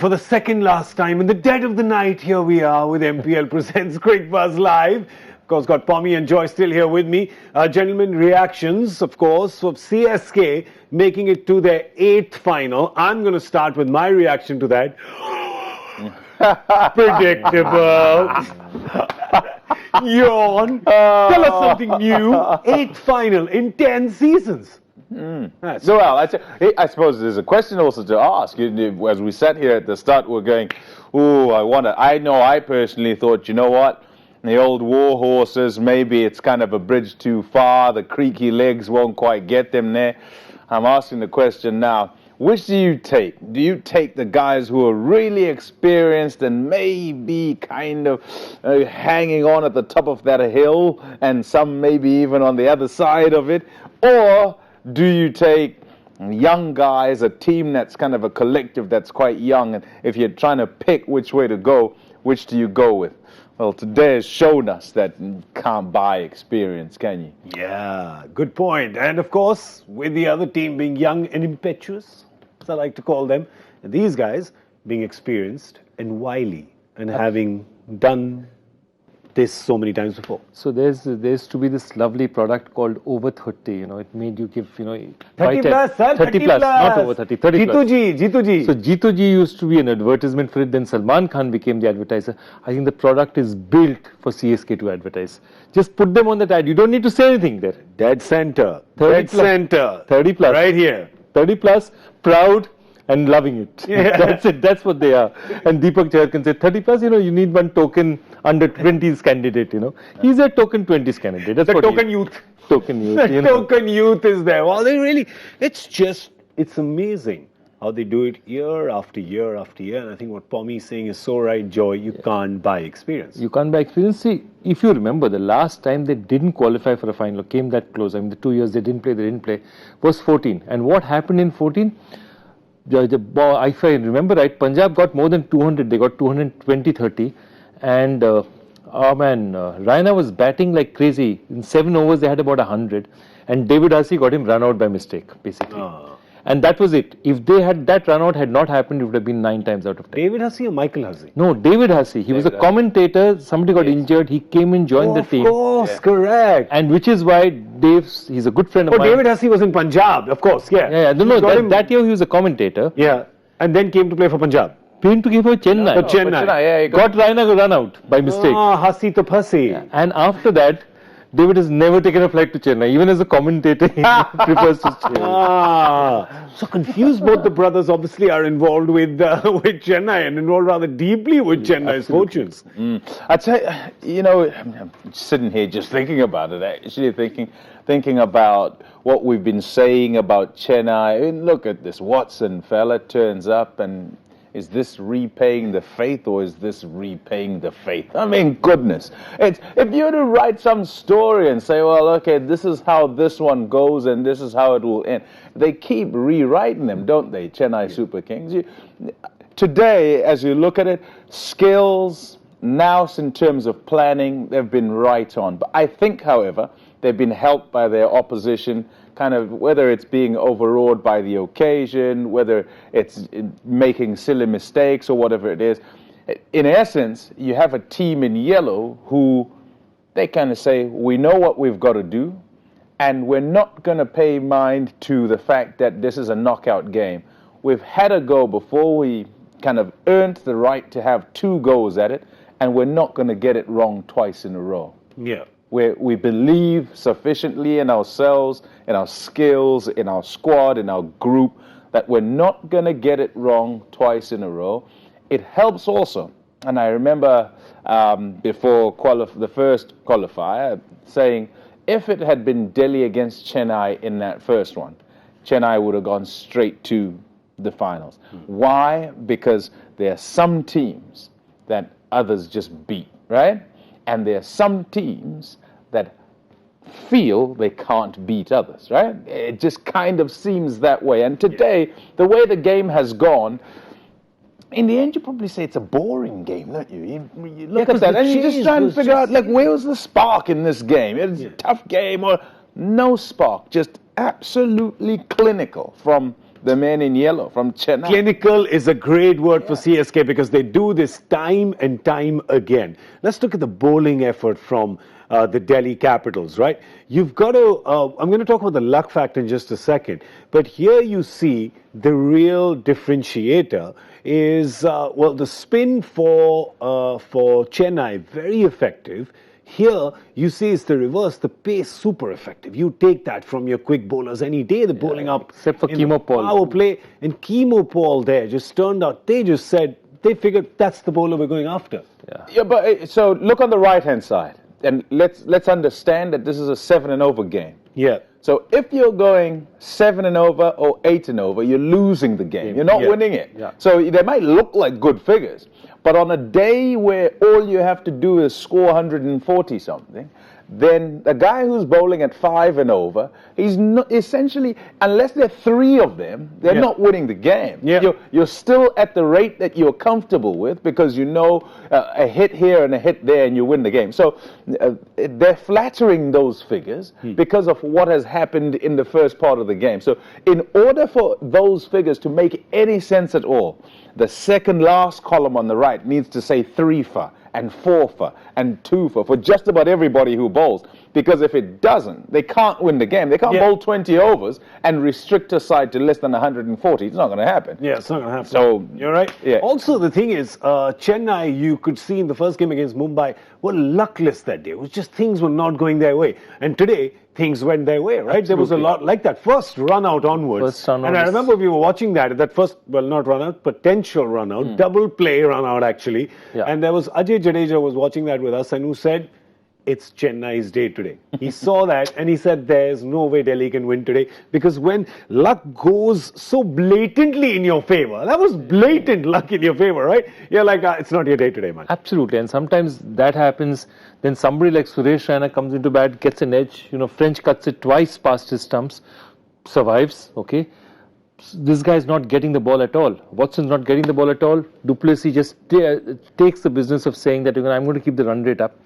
for the second last time, in the dead of the night, here we are with MPL Presents Cricbuzz Live. Of course, got Pommie and Joy still here with me. Gentlemen, reactions, of course, of CSK making it to their 8th final. I'm going to start with my reaction to that. Predictable. Yawn. Tell us something new. 8th final in 10 seasons. So, well, I suppose there's a question also to ask. As we sat here at the start, we're going, I personally thought, you know what? The old war horses, maybe it's kind of a bridge too far. The creaky legs won't quite get them there. I'm asking the question now, which do you take? Do you take the guys who are really experienced and maybe kind of hanging on at the top of that hill and some maybe even on the other side of it? Or do you take young guys, a team that's kind of a collective that's quite young, and if you're trying to pick which way to go, which do you go with? Well, today has shown us that you can't buy experience, can you? Yeah, good point. And of course, with the other team being young and impetuous, as I like to call them, and these guys being experienced and wily and having done this so many times before. So there's to be this lovely product called over 30. It made you give 30 plus, sir. 30 plus, not over 30. 30 plus. Jitu ji. So Jitu ji used to be an advertisement for it. Then Salman Khan became the advertiser. I think the product is built for CSK to advertise. Just put them on that ad. You don't need to say anything there. Dead center. 30 Dead plus. center. 30 plus. Right here. 30 plus, proud and loving it. Yeah. That's it. That's what they are. And Deepak Chahar can say 30 plus, you need one token under 20s candidate, He's a token 20s candidate. That's The what token youth. Token youth. The token youth is there. Well, it's amazing how they do it year after year after year. And I think what Pommie is saying is so right, Joy. You can't buy experience. You can't buy experience. See, if you remember, the last time they didn't qualify for a final, came that close. I mean, the 2 years they didn't play, was 14. And what happened in 14? If I remember right, Punjab got more than 200. They got 220-30. And, Raina was batting like crazy. In 7 overs, they had about 100. And David Hussey got him run out by mistake, basically. And that was it. If that run out had not happened, it would have been 9 times out of 10. David Hussey or Michael Hussey? No, David Hussey. He was a commentator. Somebody got injured. He came and joined the team. Of course, correct. And which is why he's a good friend of mine. David Hussey was in Punjab, of course, yeah. That year he was a commentator. Yeah, and then came to play for Punjab. Came to play for Chennai. Chennai. Got Raina run out by mistake. Hussey to Pussy. Yeah. And after that, David has never taken a flight to Chennai. Even as a commentator, he prefers to stay. So confused, both the brothers obviously are involved with Chennai and involved rather deeply with Chennai's fortunes. I tell you, I'm sitting here just thinking about it, actually thinking about what we've been saying about Chennai. And look at this Watson fella turns up, and is this repaying the faith or is this repaying the faith? I mean, goodness. If you were to write some story and say, well, okay, this is how this one goes and this is how it will end. They keep rewriting them, don't they, Chennai Super Kings? Today, as you look at it, skills, now in terms of planning, they've been right on. But I think, however, they've been helped by their opposition, kind of whether it's being overawed by the occasion, whether it's making silly mistakes or whatever it is. In essence, you have a team in yellow who they kind of say, we know what we've got to do, and we're not going to pay mind to the fact that this is a knockout game. We've had a go before, we kind of earned the right to have 2 goes at it, and we're not going to get it wrong twice in a row. Yeah. Where we believe sufficiently in ourselves, in our skills, in our squad, in our group, that we're not going to get it wrong twice in a row. It helps also, and I remember before the first qualifier saying, if it had been Delhi against Chennai in that first one, Chennai would have gone straight to the finals. Why? Because there are some teams that others just beat, right? And there are some teams that feel they can't beat others, right? It just kind of seems that way. And today, the way the game has gone, in the end, you probably say it's a boring game, don't you? You look at that and you just try and figure out, where was the spark in this game? It's a tough game or no spark, just absolutely clinical from the men in yellow from Chennai. Clinical is a great word for CSK because they do this time and time again. Let's look at the bowling effort from the Delhi Capitals, right? You've got to, I'm going to talk about the luck factor in just a second, but here you see the real differentiator is, well, the spin for Chennai, very effective. Here, you see it's the reverse, the pace super effective. You take that from your quick bowlers any day, the bowling up. Except for in Chemo the Paul. Power play, and Chemo Paul there just turned out, they just said, they figured that's the bowler we're going after. Yeah, but so look on the right-hand side, and let's understand that this is a 7 and over game. Yeah. So if you're going 7 and over or 8 and over, you're losing the game. You're not winning it. Yeah. So they might look like good figures, but on a day where all you have to do is score 140 something, then the guy who's bowling at 5 and over, he's not, essentially, unless there are 3 of them, they're not winning the game. Yeah. You're still at the rate that you're comfortable with because you know a hit here and a hit there and you win the game. So they're flattering those figures because of what has happened in the first part of the game. So in order for those figures to make any sense at all, the second last column on the right needs to say 3 for and 4 for and 2 for just about everybody who bowls. Because if it doesn't, they can't win the game. They can't bowl 20 overs and restrict a side to less than 140. It's not going to happen. Yeah, it's not going to happen. So you're right. Yeah. Also, the thing is, Chennai, you could see in the first game against Mumbai, were luckless that day. It was just things were not going their way. And today, things went their way, right? Absolutely. There was a lot like that first run out onwards. And I remember we were watching that first, well, not run out, potential run out, double play run out actually. Yeah. And there was Ajay Jadeja was watching that with us and who said, it's Chennai's day today. He saw that and he said, there's no way Delhi can win today because when luck goes so blatantly in your favor, that was blatant luck in your favor, right? You're like, it's not your day today, man. Absolutely. And sometimes that happens. Then somebody like Suresh Raina comes into bat, gets an edge. You know, French cuts it twice past his stumps, survives, okay? This guy's not getting the ball at all. Watson's not getting the ball at all. Duplessis just takes the business of saying that I'm going to keep the run rate up.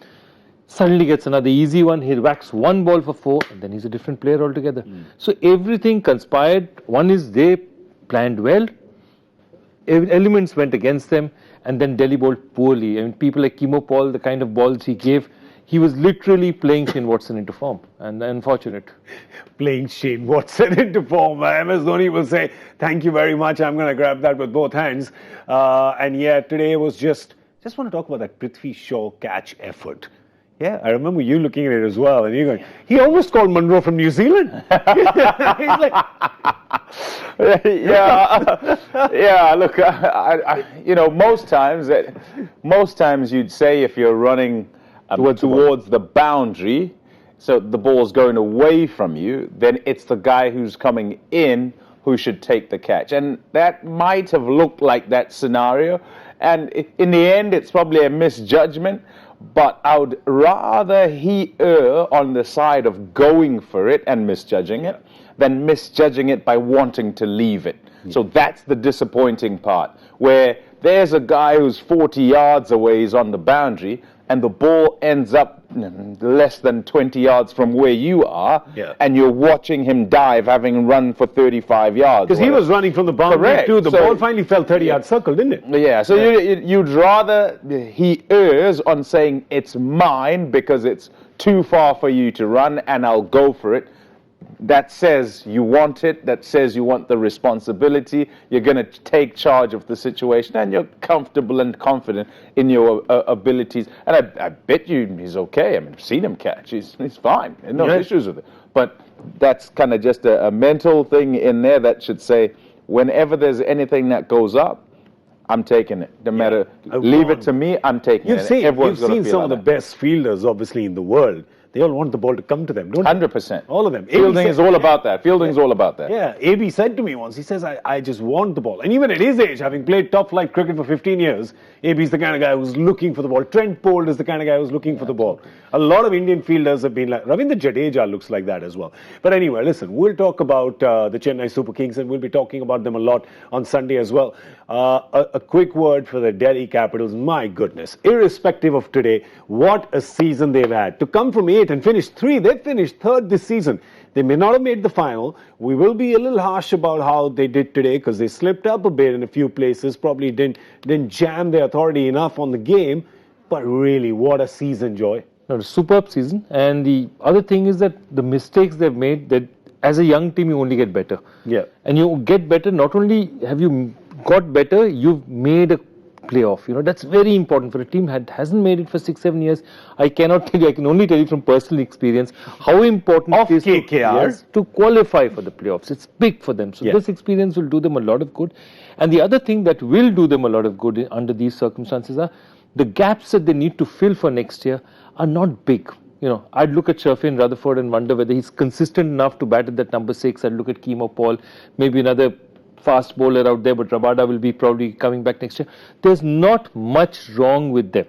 Suddenly gets another easy one. He whacks 1 ball for 4, and then he's a different player altogether. So everything conspired. One is they planned well. Elements went against them, and then Delhi bowled poorly. I mean, people like Chemo Paul, the kind of balls he gave, he was literally playing Shane Watson into form, and unfortunate. Playing Shane Watson into form. MS Dhoni will say, thank you very much. I'm going to grab that with both hands. And yeah, today was just want to talk about that Prithvi Shaw catch effort. Yeah, I remember you looking at it as well, and you're going, he almost called Munro from New Zealand. He's like, yeah. Look, you know, most times you'd say if you're running towards the boundary, so the ball's going away from you, then it's the guy who's coming in who should take the catch, and that might have looked like that scenario, and in the end, it's probably a misjudgment. But I would rather he err on the side of going for it and misjudging it than misjudging it by wanting to leave it. So that's the disappointing part, where there's a guy who's 40 yards away, he's on the boundary, and the ball ends up less than 20 yards from where you are, and you're watching him dive, having run for 35 yards. Because he was running from the boundary too. The ball finally fell 30-yard circle, didn't it? Yeah, so you'd rather he errs on saying it's mine because it's too far for you to run and I'll go for it. That says you want it, that says you want the responsibility, you're going to take charge of the situation, and you're comfortable and confident in your abilities. And I bet you he's okay. I mean, I've seen him catch. He's fine. No issues with it. But that's kind of just a mental thing in there that should say, whenever there's anything that goes up, I'm taking it. No matter, leave it to me, I'm taking it. You've seen some of the best fielders, obviously, in the world. They all want the ball to come to them, don't they? 100%. All of them. Fielding is all about that. Fielding is all about that. Yeah, AB said to me once, he says, I just want the ball. And even at his age, having played top-flight cricket for 15 years, AB's the kind of guy who's looking for the ball. Trent Boult is the kind of guy who's looking for the ball. A lot of Indian fielders have been like, Ravindra Jadeja looks like that as well. But anyway, listen, we'll talk about the Chennai Super Kings, and we'll be talking about them a lot on Sunday as well. A quick word for the Delhi Capitals. My goodness, irrespective of today, what a season they've had. To come from 8 8 and finished 3. They finished 3rd this season. They may not have made the final. We will be a little harsh about how they did today because they slipped up a bit in a few places, probably didn't jam their authority enough on the game. But really, what a season, Joy. No, a superb season. And the other thing is that the mistakes they've made, that as a young team, you only get better. Yeah. And you get better, not only have you got better, you've made a playoff. That's very important for a team that hasn't made it for 6-7 years. I cannot tell you, I can only tell you from personal experience how important Of it is KKR. to qualify for the playoffs. It's big for them. So this experience will do them a lot of good. And the other thing that will do them a lot of good under these circumstances are the gaps that they need to fill for next year are not big. I'd look at Sherfin Rutherford and wonder whether he's consistent enough to bat at that number 6. I'd look at Keemo Paul, maybe another fast bowler out there, but Rabada will be probably coming back next year. There's not much wrong with them,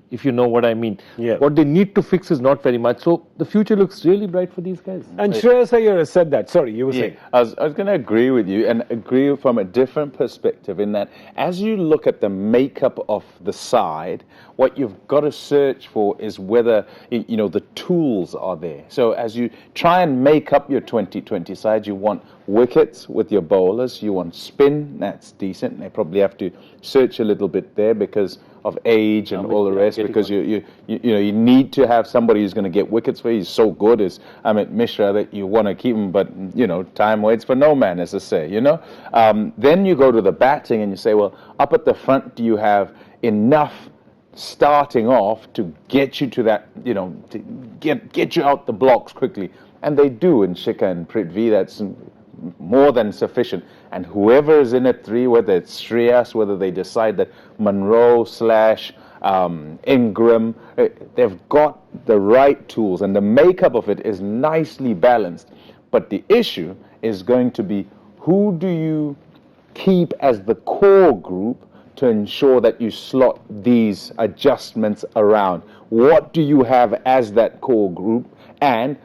if you know what I mean. Yeah. What they need to fix is not very much. So the future looks really bright for these guys. And Shreyas Iyer has said that. Sorry, you were saying. I was going to agree with you and agree from a different perspective in that as you look at the makeup of the side, what you've got to search for is whether, the tools are there. So as you try and make up your 2020 side, you want wickets with your bowlers, you want spin, that's decent. They probably have to search a little bit there because of age and all the rest, because you need to have somebody who's going to get wickets for you. He's so good as Amit Mishra that you want to keep him, but time waits for no man, as I say. Then you go to the batting and you say, well, up at the front, do you have enough starting off to get you to that, to get you out the blocks quickly? And they do in Shikhar and Prithvi. That's more than sufficient. And whoever is in at 3, whether it's Shreyas, whether they decide that Monroe / Ingram, they've got the right tools and the makeup of it is nicely balanced. But the issue is going to be, who do you keep as the core group to ensure that you slot these adjustments around? What do you have as that core group, and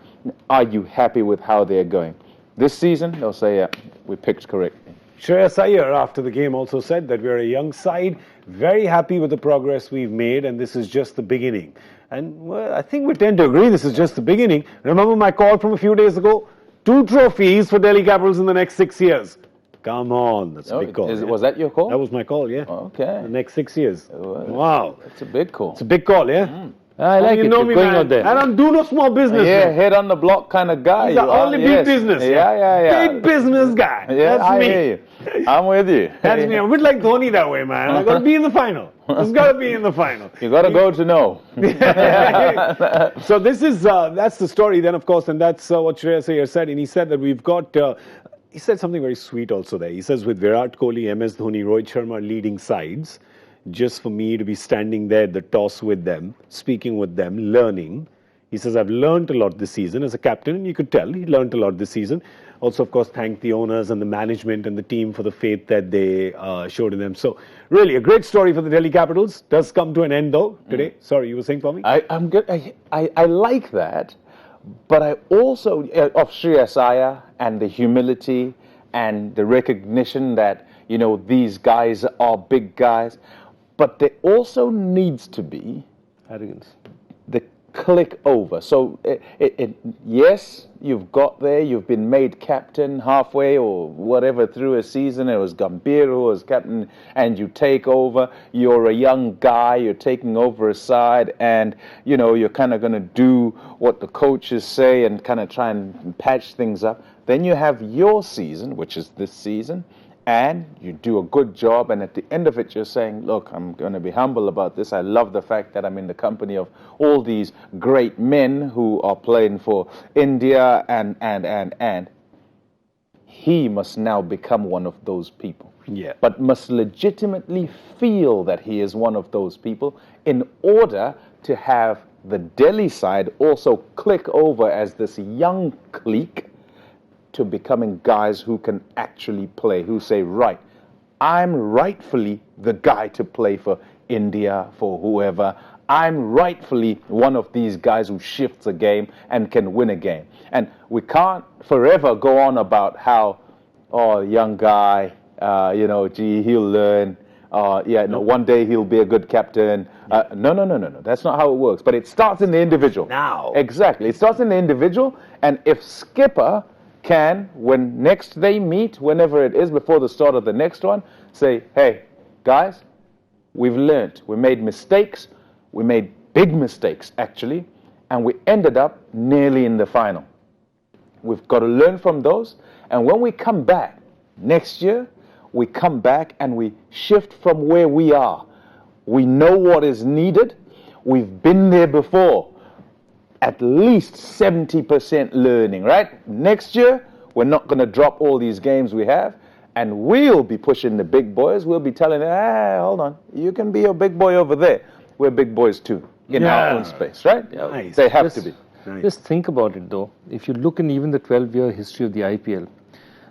are you happy with how they're going? This season, they'll say, yeah, we picked correctly. Shreyas Iyer after the game also said that we're a young side, very happy with the progress we've made, and this is just the beginning. And well, I think we tend to agree this is just the beginning. Remember my call from a few days ago? 2 trophies for Delhi Capitals in the next 6 years. Come on, that's a big call. Was that your call? That was my call, yeah. Okay. The next 6 years. Wow. It's a big call. It's a big call, yeah? I like it. You know me, going man. out there. I don't do no small business. Yeah, man. head on the block kind of guy. He's only big business. Yeah. Big business guy. Yeah, That's me. I hear you. I'm with you. That's me. I'm a bit like Dhoni that way, man. I got to be in the final. It's got to be in the final. You got to go to know. So this is that's the story then, of course, and that's what Shreyas Iyer said. And he said that we've got. He said something very sweet also there. He says with Virat Kohli, MS Dhoni, Rohit Sharma leading sides, just for me to be standing there at the toss with them, speaking with them, learning. He says, I've learned a lot this season as a captain, and you could tell he learned a lot this season. Also, of course, thank the owners and the management and the team for the faith that they showed in them. So, really, a great story for the Delhi Capitals. Does come to an end, though, today. Sorry, you were saying, Pommie? I'm good. I like that, but I also, of Shreyas Iyer and the humility and the recognition that, these guys are big guys. But there also needs to be Arrogance. the click over. So, yes, you've got there, you've been made captain halfway or whatever through a season. It was Gambhir who was captain, and you take over. You're a young guy, you're taking over a side, and, you're kind of going to do what the coaches say and kind of try and patch things up. Then you have your season, which is this season, and you do a good job, and at the end of it, you're saying, look, I'm going to be humble about this. I love the fact that I'm in the company of all these great men who are playing for India, and he must now become one of those people. Yeah. But must legitimately feel that he is one of those people in order to have the Delhi side also click over as this young clique to becoming guys who can actually play, who say, right, I'm rightfully the guy to play for India, for whoever. I'm rightfully one of these guys who shifts a game and can win a game. And we can't forever go on about how, young guy, gee, he'll learn. one day he'll be a good captain. No. That's not how it works. But it starts in the individual. Now. Exactly. It starts in the individual. And if skipper can, when next they meet, whenever it is, before the start of the next one, say, hey, guys, we've learned. We made mistakes. We made big mistakes, actually. And we ended up nearly in the final. We've got to learn from those. And when we come back next year, we come back and we shift from where we are. We know what is needed. We've been there before. At least 70% learning, right? Next year, we're not going to drop all these games we have, and we'll be pushing the big boys. We'll be telling them, hey, hold on, you can be a big boy over there. We're big boys too, in our own space, right? Nice. They have to be. Nice. Just think about it though. If you look in even the 12-year history of the IPL,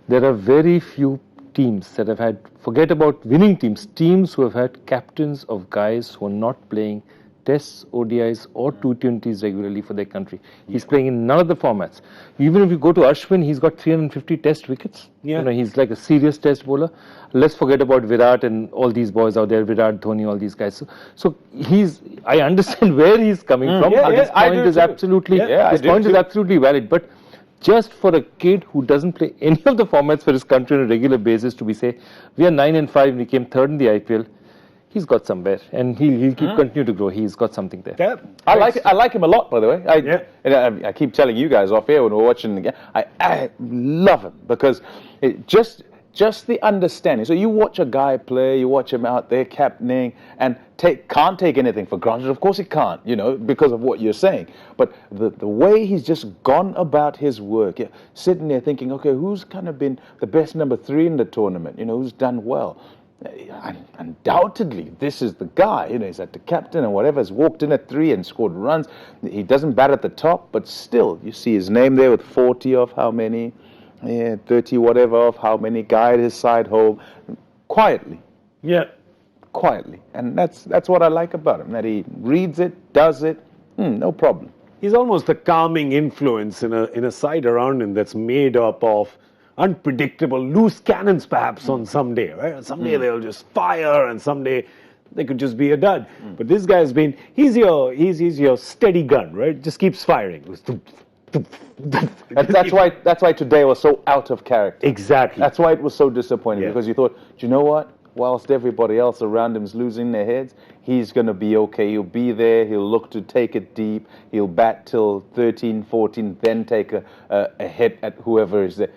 there are very few teams that have had, forget about winning teams who have had captains of guys who are not playing tests, ODIs or T20s regularly for their country. He's playing in none of the formats. Even if you go to Ashwin, he's got 350 test wickets. Yeah. You know, he's like a serious test bowler. Let's forget about Virat and all these boys out there, Virat, Dhoni, all these guys. So I understand where he's coming from. His point is absolutely valid. But just for a kid who doesn't play any of the formats for his country on a regular basis to be say, we are 9-5 and we came third in the IPL, he's got somewhere, and he'll continue to grow. He's got something there. Yeah. I like him a lot, by the way. I keep telling you guys off here when we're watching the game. I love him because it just the understanding. So you watch a guy play, you watch him out there captaining, and can't take anything for granted. Of course he can't, because of what you're saying. But the way he's just gone about his work, sitting there thinking, okay, who's kind of been the best number 3 in the tournament? Who's done well? Undoubtedly, this is the guy. He's at the captain and whatever. Has walked in at 3 and scored runs. He doesn't bat at the top, but still, you see his name there with 40 of how many, 30 whatever of how many. Guide his side home quietly. Yeah, quietly, and that's what I like about him. That he reads it, does it, no problem. He's almost a calming influence in a side around him that's made up of unpredictable loose cannons perhaps on some day, right? Someday they'll just fire and someday they could just be a dud. But this guy's been, he's your steady gun, right? Just keeps firing. That's why today was so out of character. Exactly. That's why it was so disappointing, because you thought, do you know what? Whilst everybody else around him's losing their heads, he's going to be okay. He'll be there. He'll look to take it deep. He'll bat till 13, 14, then take a hit at whoever is there.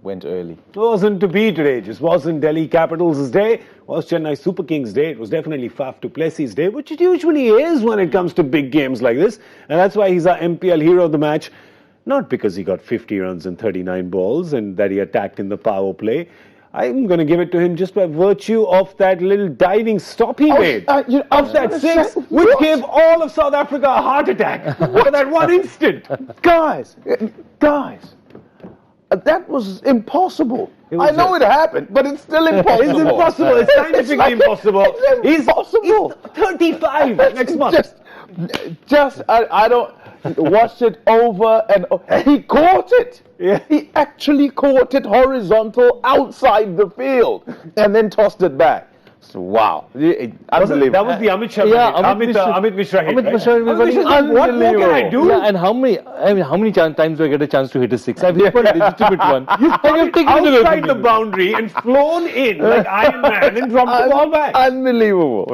Went early. It wasn't to be today. Just wasn't Delhi Capitals' day. It was Chennai Super Kings' day. It was definitely Faf du Plessis' day, which it usually is when it comes to big games like this. And that's why he's our MPL hero of the match. Not because he got 50 runs and 39 balls and that he attacked in the power play. I'm going to give it to him just by virtue of that little diving stop he made. Of that 6, which gave all of South Africa a heart attack for that one instant. Guys. That was impossible. I know it happened, but it's still impossible. It's impossible. It's scientifically impossible. It's impossible. He's 35 next month. I don't... Watched it over and he caught it. Yeah. He actually caught it horizontal outside the field and then tossed it back. So, wow. Unbelievable. That was the Amit Shah. Amit Mishra hit, Amit right? Mishra was unbelievable. What more can I do? Yeah, and how many times do I get a chance to hit a 6? I've hit one legitimate one. You've taken it outside the boundary and flown in like Iron Man and dropped the ball back. Unbelievable.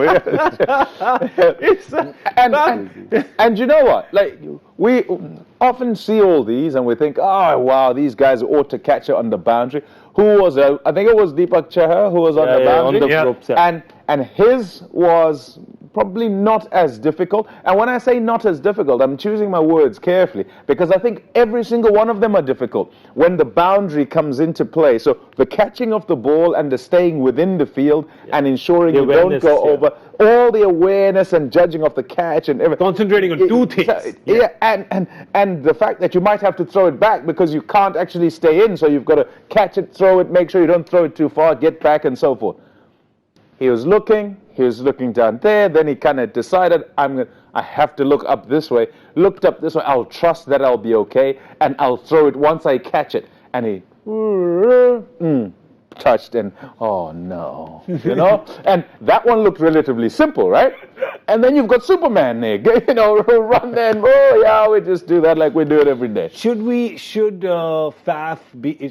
And you know what? Like, we often see all these and we think, oh, wow, these guys ought to catch it on the boundary. Who was it? I think it was Deepak Chahar who was on the boundary. On the ropes, and his was probably not as difficult. And when I say not as difficult, I'm choosing my words carefully because I think every single one of them are difficult when the boundary comes into play. So the catching of the ball and the staying within the field and ensuring you don't go over, all the awareness and judging of the catch and everything. Concentrating on two things. And the fact that you might have to throw it back because you can't actually stay in, so you've got to catch it, throw it, make sure you don't throw it too far, get back and so forth. He was looking down there, then he kind of decided, I have to look up this way. Looked up this way, I'll trust that I'll be okay, and I'll throw it once I catch it. And he, touched, and oh no, you know. And that one looked relatively simple, right? And then you've got Superman there, you know, run there and oh yeah, we just do that like we do it every day. Should FAF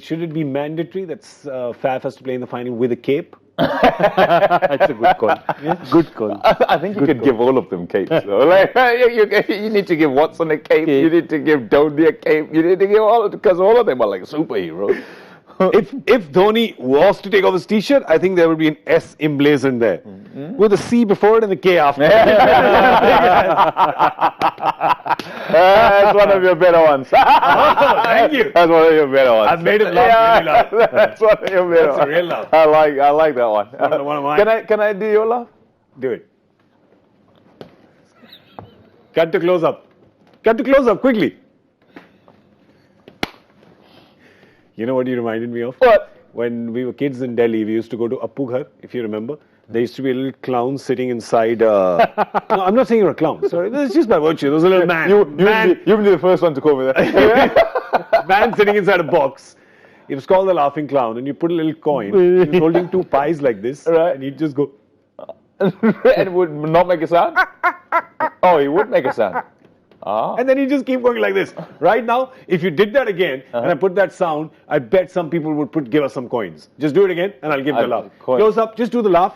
should it be mandatory that FAF has to play in the final with a cape? That's a good call. Yeah, good call. I think you could give all of them capes, though. Like, you need to give Watson a cape, you need to give Dhoni a cape, you need to give because all of them are like superheroes. If Dhoni was to take off his t-shirt, I think there would be an S emblazoned there, with a C before it and a K after. That's one of your better ones. Thank you. That's one of your better ones. I've made him laugh. Really laugh. That's one of your better ones. That's a real laugh. I like that one. One of mine. Can I do your laugh? Do it. Cut to close up. Cut to close up quickly. You know what you reminded me of? What? When we were kids in Delhi, we used to go to Appughar, if you remember. There used to be a little clown sitting inside. No, I'm not saying you're a clown. Sorry, it's just by virtue. There was a little man. You'll be the first one to call me that. Man sitting inside a box. It was called the laughing clown, and you put a little coin. He was holding two pies like this, right. And he'd just go. And it would not make a sound? Oh, he would make a sound. Ah. And then you just keep going like this. Right now, if you did that again and I put that sound, I bet some people would give us some coins. Just do it again, and I'll give the laugh. Close up. Just do the laugh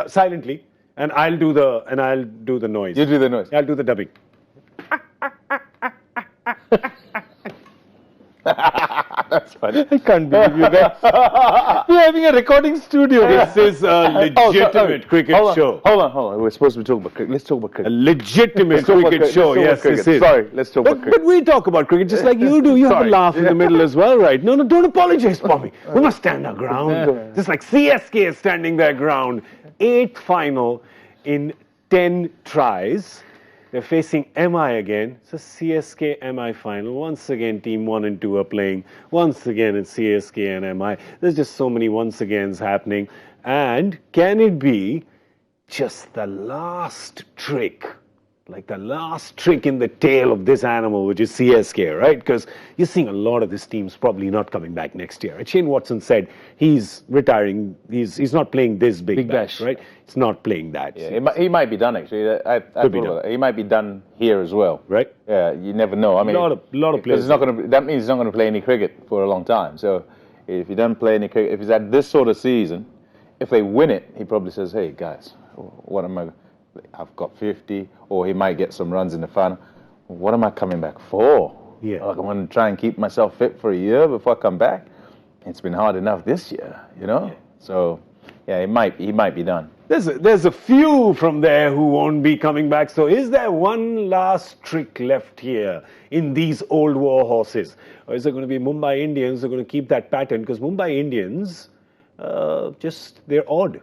silently, and I'll do the noise. You do the noise. I'll do the dubbing. That's funny. I can't believe you guys. We're having a recording studio. This is a legitimate cricket show. Hold on. We're supposed to be talking about cricket. Let's talk about cricket. A legitimate cricket show. Yes, this is. Sorry, let's talk about cricket. But we talk about cricket just like you do. You have a laugh in the middle as well, right? No, don't apologize, Pommie. We must stand our ground. Just like CSK is standing their ground. 8th final in 10 tries. They're facing MI again. It's a CSK MI final. Once again, team 1 and 2 are playing. Once again, it's CSK and MI. There's just so many once agains happening. And can it be just the last trick? Like the last trick in the tail of this animal, which is CSK, right? Because you're seeing a lot of this team's probably not coming back next year. Shane Watson said he's retiring. He's not playing this big bash, right? He's not playing that. Yeah, he might be done actually. Could be done. He might be done here as well, right? Yeah, you never know. I mean, a lot of players. That means he's not going to play any cricket for a long time. So if he doesn't play any cricket, if he's at this sort of season, if they win it, he probably says, "Hey guys, what am I? I've got 50, or he might get some runs in the final. What am I coming back for? Yeah. Like, I want to try and keep myself fit for a year before I come back. It's been hard enough this year, you know? Yeah. So, yeah, he might be done. There's a few from there who won't be coming back. So is there one last trick left here in these old war horses? Or is it going to be Mumbai Indians who are going to keep that pattern? Because Mumbai Indians, they're odd.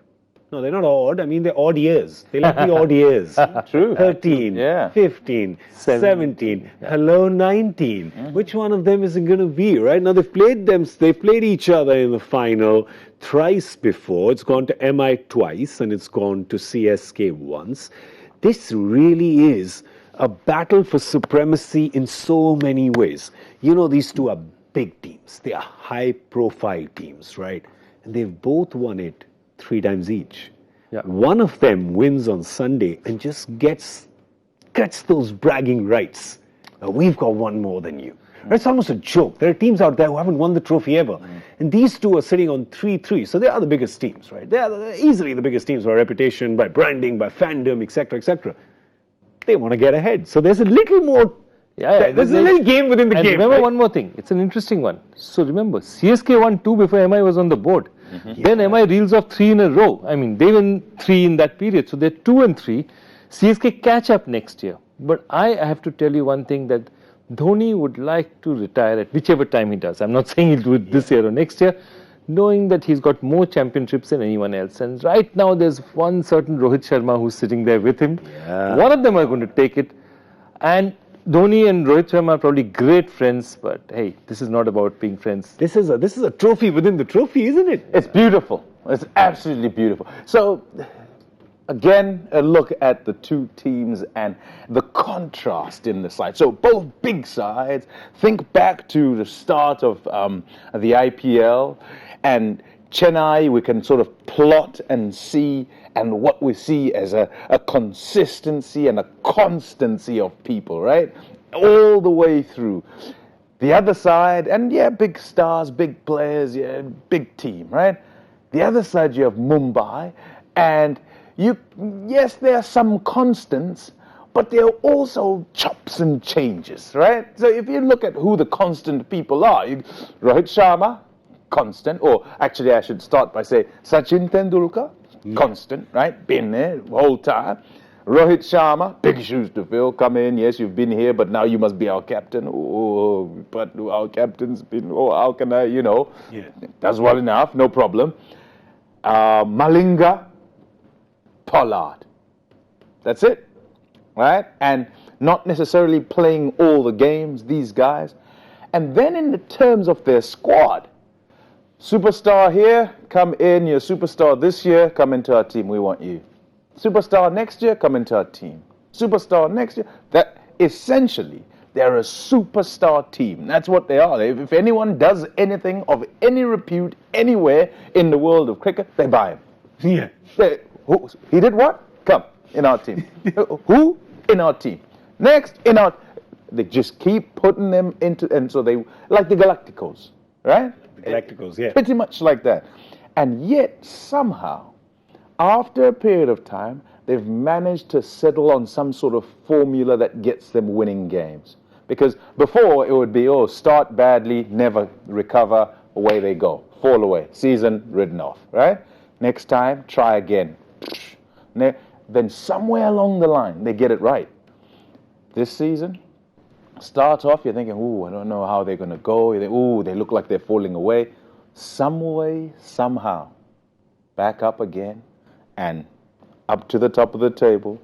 No, they're not odd. I mean, they're odd years. They like the odd years. True. 13, yeah. 15, 17, hello, 19. Mm-hmm. Which one of them is it going to be, right? Now, they've played each other in the final thrice before. It's gone to MI twice, and it's gone to CSK once. This really is a battle for supremacy in so many ways. You know, these two are big teams. They are high-profile teams, right? And they've both won it 3 times each. Yeah. One of them wins on Sunday and just gets those bragging rights. We've got one more than you. It's almost a joke. There are teams out there who haven't won the trophy ever. And these two are sitting on 3-3. So they are the biggest teams, right? They are easily the biggest teams by reputation, by branding, by fandom, etc., etc. They want to get ahead. So there's a little more. There's a little game within the game. Remember right? one more thing. It's an interesting one. So remember, CSK won 2 before MI was on the board. Mm-hmm. Then MI reels off 3 in a row. I mean, they won 3 in that period. So they're 2 and 3. CSK catch up next year. But I have to tell you one thing, that Dhoni would like to retire at whichever time he does. I'm not saying he'll do it this year or next year, knowing that he's got more championships than anyone else. And right now there's one certain Rohit Sharma who's sitting there with him. Yeah. One of them are going to take it. And Dhoni and Rohit Sharma are probably great friends, but hey, this is not about being friends. This is a trophy within the trophy, isn't it? It's beautiful. It's absolutely beautiful. So, again, a look at the two teams and the contrast in the side. So both big sides. Think back to the start of the IPL, and Chennai, we can sort of plot and see, and what we see as a consistency and a constancy of people, right? All the way through. The other side, and yeah, big stars, big players, yeah, big team, right? The other side, you have Mumbai, and yes, there are some constants, but there are also chops and changes, right? So if you look at who the constant people are, Rohit Sharma, constant, or actually I should start by saying Sachin Tendulkar, constant, right? Been there the whole time. Rohit Sharma, big shoes to fill, come in, yes, you've been here, but now you must be our captain. Oh, but our captain's been, how can I, Yeah. That's well enough, no problem. Malinga, Pollard. That's it, right? And not necessarily playing all the games, these guys. And then in the terms of their squad, superstar here, come in, you're a superstar this year, come into our team, we want you. Superstar next year, come into our team. Superstar next year. That essentially, they're a superstar team. That's what they are. If anyone does anything of any repute anywhere in the world of cricket, they buy him. Yeah. He did what? Come in our team. Who? In our team. Next, in our. They just keep putting them into, and so they like the Galacticos, right? The Galacticos, yeah. Pretty much like that. And yet somehow, after a period of time, they've managed to settle on some sort of formula that gets them winning games. Because before it would be, start badly, never recover, away they go. Fall away, season written off, right? Next time, try again. Then somewhere along the line, they get it right. This season, start off, you're thinking, I don't know how they're going to go. You think, they look like they're falling away. Some way, somehow, back up again, and up to the top of the table,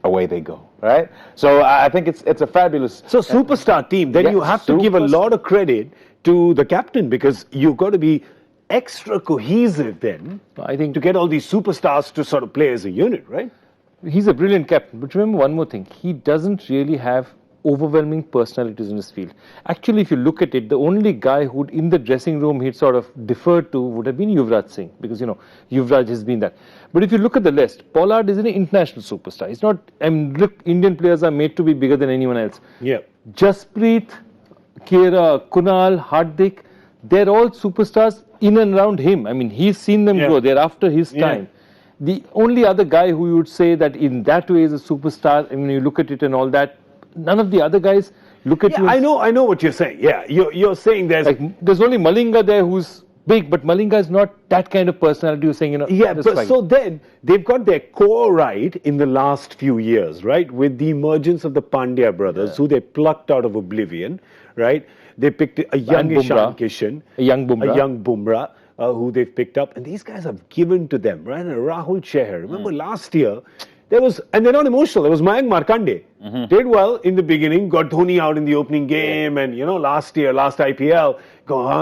away they go, right? So I think it's a fabulous... So superstar team, then you have to give a lot of credit to the captain, because you've got to be extra cohesive then, I think, to get all these superstars to sort of play as a unit, right? He's a brilliant captain, but remember one more thing, he doesn't really have overwhelming personalities in his field. Actually, if you look at it, the only guy who in the dressing room he'd sort of deferred to would have been Yuvraj Singh, because Yuvraj has been that. But if you look at the list, Pollard is an international superstar. It's not, look, Indian players are made to be bigger than anyone else. Yeah. Jasprit, Kera, Kunal, Hardik, they're all superstars in and around him. I mean, he's seen them grow. They're after his time. The only other guy who you would say that in that way is a superstar, I mean, you look at it and all that, none of the other guys look at you. I know what you're saying. Yeah, you're saying there's only Malinga there who's big, but Malinga is not that kind of personality. You're saying, but so then they've got their core right in the last few years, right? With the emergence of the Pandya brothers, who they plucked out of oblivion, right? They picked a young Ishan Kishan, a young Bumrah, who they've picked up, and these guys have given to them, right? And Rahul Chahar. Remember last year, and they're not emotional. There was Mayank Markande. Did well in the beginning, got Dhoni out in the opening game, and last IPL,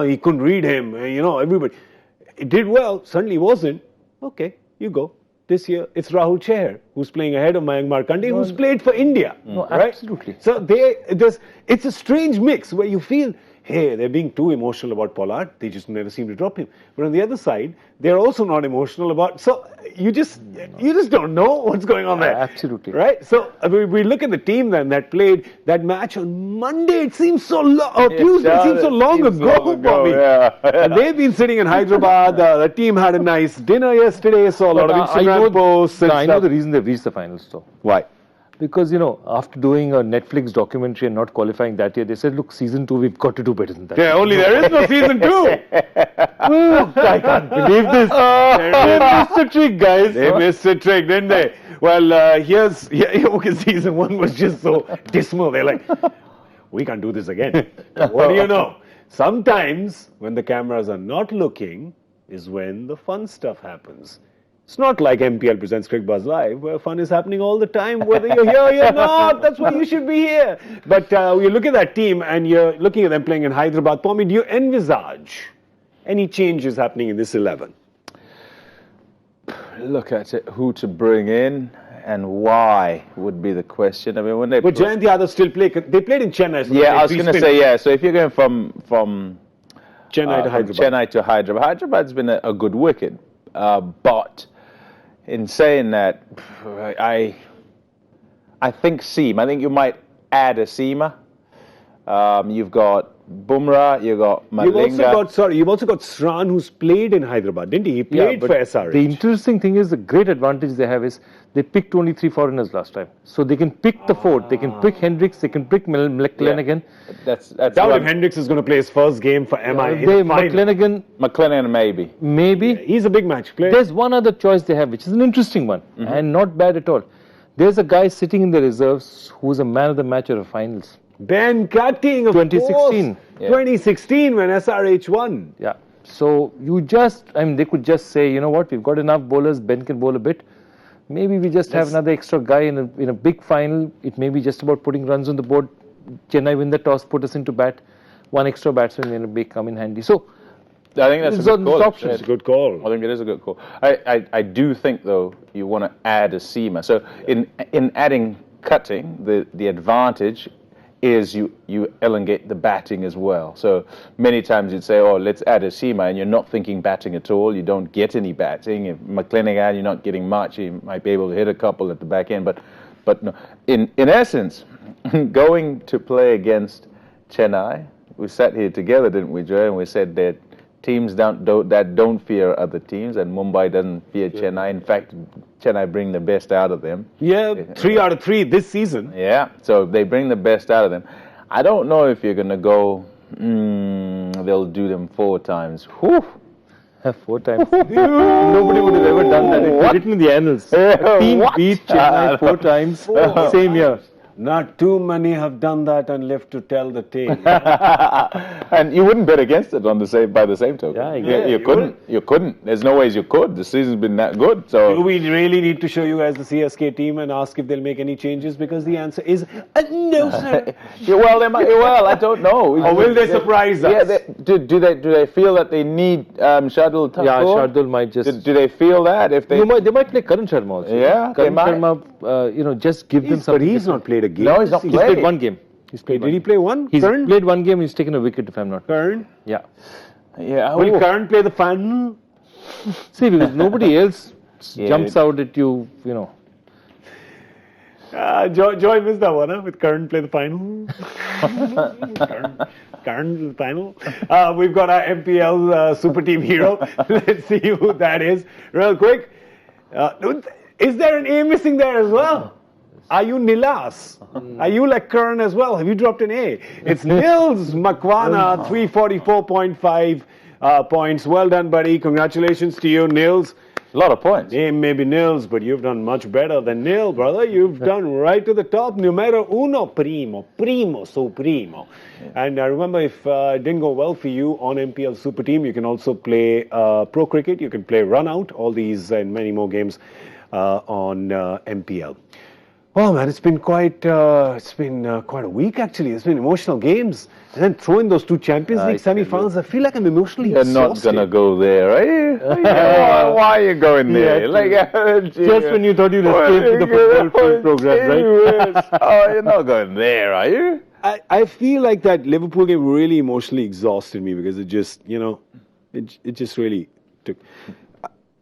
he couldn't read him, everybody. It did well, suddenly wasn't. Okay, you go. This year, it's Rahul Chahar who's playing ahead of Mayank Markande, who's played for India. Right? Absolutely. So it's a strange mix where you feel, hey, they're being too emotional about Pollard. They just never seem to drop him. But on the other side, they're also not emotional about. So you just don't know what's going on there. Absolutely. Right. So we look at the team then that played that match on Monday. It seems so long. Or Tuesday. It seems so long ago, Pommie. Yeah. And they've been sitting in Hyderabad. The team had a nice dinner yesterday. Saw a lot of Instagram posts. I know the reason they've reached the finals, though. Why? Because, after doing a Netflix documentary and not qualifying that year, they said, look, season 2, we've got to do better than that. Yeah, only there is no season 2. I can't believe this. They missed the trick, guys. They missed the trick, didn't they? Well, okay, season 1 was just so dismal. They're like, we can't do this again. What do you know? Sometimes, when the cameras are not looking, is when the fun stuff happens. It's not like MPL presents Cricbuzz Live, where fun is happening all the time, whether you're here or you're not. That's why you should be here. But you look at that team and you're looking at them playing in Hyderabad. Pommie, do you envisage any changes happening in this 11? Look at it, who to bring in and why would be the question. I mean, when they... But Jayant Yadav still play. They played in Chennai. So I was going to say, so if you're going from Chennai to Hyderabad. Chennai to Hyderabad. Hyderabad's been a good wicket. But in saying that, I think seam. I think you might add a seamer. You've got Bumrah, you've got Malinga. You've also got Sran, who's played in Hyderabad, didn't he? He played for SRH. The interesting thing is, the great advantage they have is they picked only 3 foreigners last time. So they can pick the 4th. They can pick Hendricks, they can pick McClenaghan. That's Doubt if Hendricks is going to play his first game for MI. McClenaghan maybe. Maybe. He's a big match player. There's one other choice they have, which is an interesting one, and not bad at all. There's a guy sitting in the reserves who's a man of the match or a finals. Ben Cutting of 2016. Course. 2016 when SRH won. Yeah. So they could just say, you know what, we've got enough bowlers, Ben can bowl a bit. Maybe we just have another extra guy in a big final. It may be just about putting runs on the board. Chennai win the toss, put us into bat. One extra batsman may come in handy. So I think that's a good call. It's a good call. I think it is a good call. I do think, though, you want to add a seamer. So in adding Cutting, the advantage is you elongate the batting as well. So many times you'd say, oh, let's add a seamer, and you're not thinking batting at all. You don't get any batting. If McClenaghan, you're not getting much. You might be able to hit a couple at the back end. But no. In essence, going to play against Chennai, we sat here together, didn't we, Joe? And we said that teams that don't fear other teams, and Mumbai doesn't fear Chennai. In fact, Chennai bring the best out of them. Yeah, 3 out of 3 this season. Yeah, so they bring the best out of them. I don't know if you're going to go, they'll do them 4 times. Whew. 4 times. Nobody would have ever done that. It's written in the annals. A team beat Chennai 4 times, same year. Not too many have done that and lived to tell the tale. And you wouldn't bet against it by the same token. Yeah, exactly. You couldn't. There's no ways you could. The season's been that good. So do we really need to show you guys the CSK team and ask if they'll make any changes? Because the answer is no, sir. Well, they might. Well, I don't know. Or will they surprise us? Yeah, do they feel that they need Shardul Thakur? Yeah, Shardul might just. Do they feel that if they? They might play Karan Sharma also. Yeah, Karan Sharma, just give them something. But he's not played a game. No, he's not He's played 1 game. Did he play one? He's Karan? played 1 game. He's taken a wicket, if I'm not. Karan? Yeah. Yeah. Will Karan play the final? See, because nobody else jumps out at you, you know. Joy missed that one, huh? With Karan play the final. Karan the final. We've got our MPL super team hero. Let's see who that is. Real quick. Is there an A missing there as well? Are you Nilas? Are you like Karan as well? Have you dropped an A? It's Nils Makwana, 344.5 points. Well done, buddy. Congratulations to you, Nils. A lot of points. Name maybe Nils, but you've done much better than Nil, brother. You've done right to the top. Numero uno, primo, supremo. And remember, if it didn't go well for you on MPL Super Team, you can also play Pro Cricket. You can play Run Out. All these and many more games on MPL. Oh man, it's been quite a week actually. It's been emotional games, and then throw in those 2 Champions League semi-finals. I feel like I'm emotionally exhausted. You're not gonna go there, are you? Why are you going there? Just when you thought you'd escape to the football program, right? Oh, you're not going there, are you? I feel like that Liverpool game really emotionally exhausted me because it just, it just really took.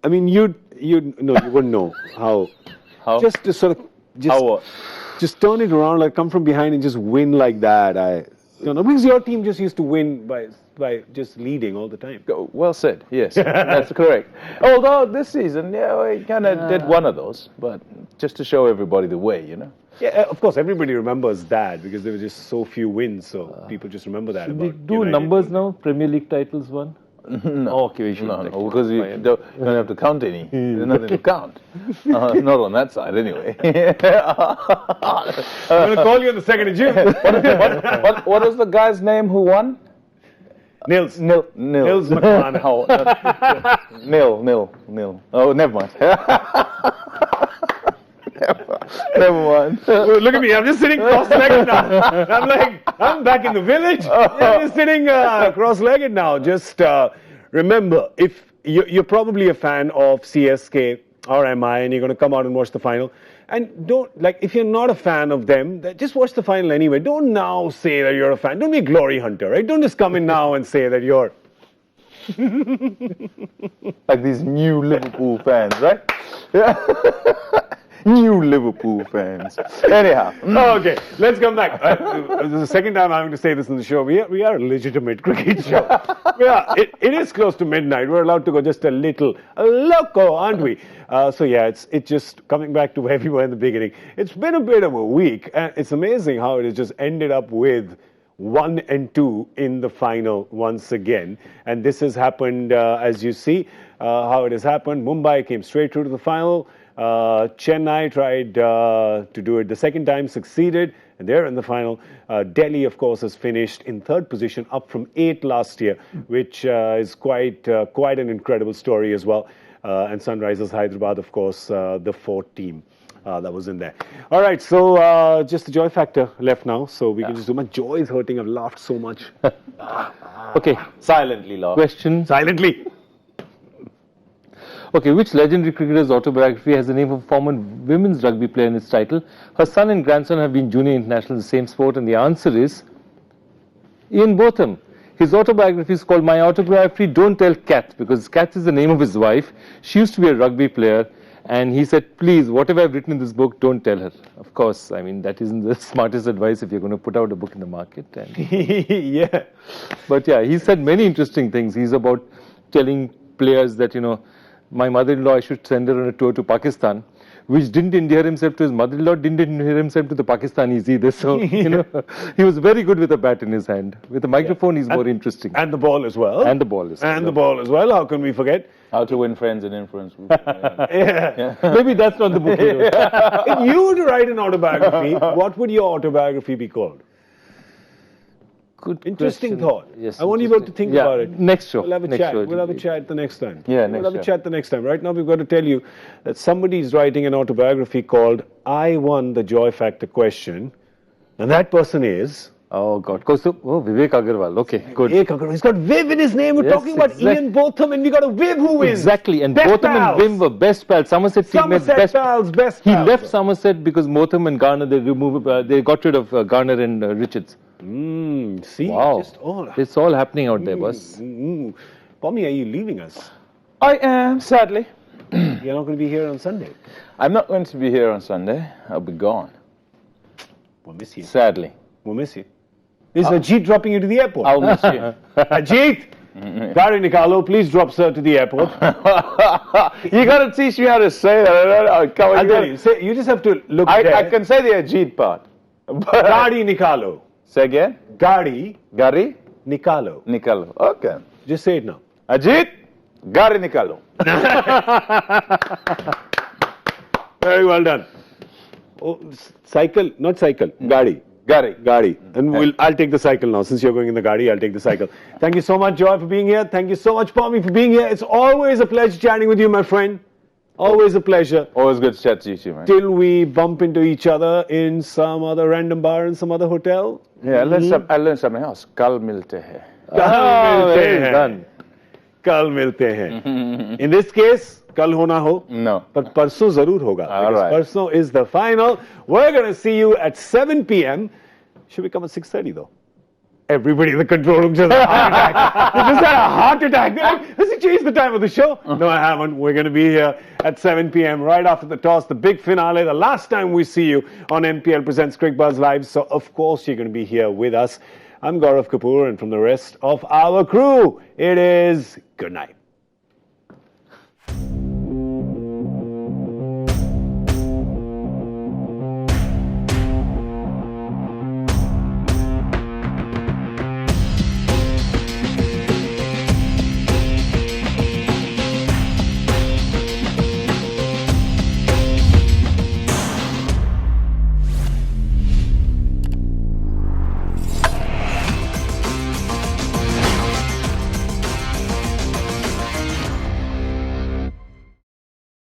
I mean, you wouldn't know how. Just to sort of. Just turn it around, like come from behind and just win like that. Because your team just used to win by just leading all the time. Well said. Yes, that's correct. Although this season, we kind of did one of those, but just to show everybody the way, Yeah, of course, everybody remembers that because there were just so few wins, so people just remember that. Should we do numbers now? Premier League titles won. No. Oh, okay, we should. No, because you don't have to count any. There's nothing to count. Not on that side, anyway. I'm going to call you in the second of June. What is the guy's name who won? Nils. Nils McMahon. Nil. Oh, never mind. Never mind. Look at me, I'm just sitting cross-legged now. I'm back in the village. I'm just sitting cross-legged now. Just remember, if you're probably a fan of CSK or MI and you're going to come out and watch the final, and if you're not a fan of them, just watch the final anyway. Don't now say that you're a fan. Don't be a glory hunter, right? Don't just come in now and say that you're Like these new Liverpool fans, right? Yeah. New Liverpool fans. Anyhow. Okay, let's come back. This is the second time I'm having to say this in the show. We are a legitimate cricket show. It is close to midnight. We're allowed to go just a little loco, aren't we? So yeah, it's just coming back to where we were in the beginning. It's been a bit of a week, and it's amazing how it has just ended up with 1 and 2 in the final once again. And this has happened, as you see, how it has happened. Mumbai came straight through to the final. Chennai tried to do it the second time, succeeded, and they're in the final. Delhi, of course, has finished in 3rd position, up from 8th last year, which is quite an incredible story as well. And Sunrisers Hyderabad, of course, the 4th team that was in there. All right, so just the joy factor left now, so we can just do. My jaw is hurting. I've laughed so much. Okay, Silently laugh. question. Silently. Okay, which legendary cricketer's autobiography has the name of a former women's rugby player in its title? Her son and grandson have been junior internationals in the same sport, and the answer is Ian Botham. His autobiography is called My Autobiography, Don't Tell Kath, because Kath is the name of his wife. She used to be a rugby player, and he said, please, whatever I've written in this book, don't tell her. Of course, I mean, that isn't the smartest advice if you're going to put out a book in the market. And Yeah. but yeah, he said many interesting things. He's about telling players that, you know, my mother-in-law, I should send her on a tour to Pakistan, which didn't endear himself to his mother-in-law, didn't endear himself to the Pakistanis either. So, you know, he was very good with a bat in his hand. With a microphone, he's more interesting. And the ball as well. And the ball is. And the ball as well. How can we forget? How to win friends and influence people. Yeah. Maybe that's not the book. You know. If you were to write an autobiography, what would your autobiography be called? Good Interesting question. thought. Yes, I want you both to think yeah, about it. Next show. We'll have a next chat. show We'll have a chat the next time. Yeah, We'll next have a show. chat the next time. Right now, we've got to tell you that somebody's writing an autobiography called I Won the Joy Factor Question. And that person is... Oh, God. Vivek Agarwal. Okay, good. Vivek Agarwal. He's got Viv in his name. We're Yes, talking about Ian Botham, and we got a Viv who is... Exactly, and best Botham and pals. Wim were best pals. Somerset teammates, Somerset best pals, best He pals. left Somerset because Botham and Garner, they got rid of Garner and Richards. See? Wow. Just all... It's all happening out there, boss. Pommie, are you leaving us? I am, sadly. You're not going to be here on Sunday. I'm not going to be here on Sunday. I'll be gone. We'll miss you. Sadly. We'll miss you. Is Ajit dropping you to the airport? I'll miss you. Ajit! Gary Nicolo, please drop sir to the airport. You got to teach me how to say that. I'll tell you. Say, you just have to look there. I can say the Ajit part. But Gary Nicolo. say again? Gary Gary Nicolo. Nikalo. Okay. Just say it now. Ajit Gary Nikalo. Very well done. Oh, cycle, not cycle. Gari. Gary. Gari. And I'll take the cycle now. Since you're going in the Gari, I'll take the cycle. Thank you so much, Joy, for being here. Thank you so much, Pommie, for being here. It's always a pleasure chatting with you, my friend. Always a pleasure. Always good to chat to you too, man. Till we bump into each other in some other random bar in some other hotel. Yeah, I learned something else. Kal milte hai. Kal milte hain. In this case, kal hona ho. No. But parso zarur hoga. All Because right. parso is the final. We're going to see you at 7 p.m. Should we come at 6:30 though? Everybody in the control room just had a heart attack. They just had a heart attack. They're like, has he changed the time of the show? No, I haven't. We're going to be here at 7 p.m. right after the toss, the big finale, the last time we see you on MPL Presents Cricbuzz Live. So, of course, you're going to be here with us. I'm Gaurav Kapur, and from the rest of our crew, it is good night.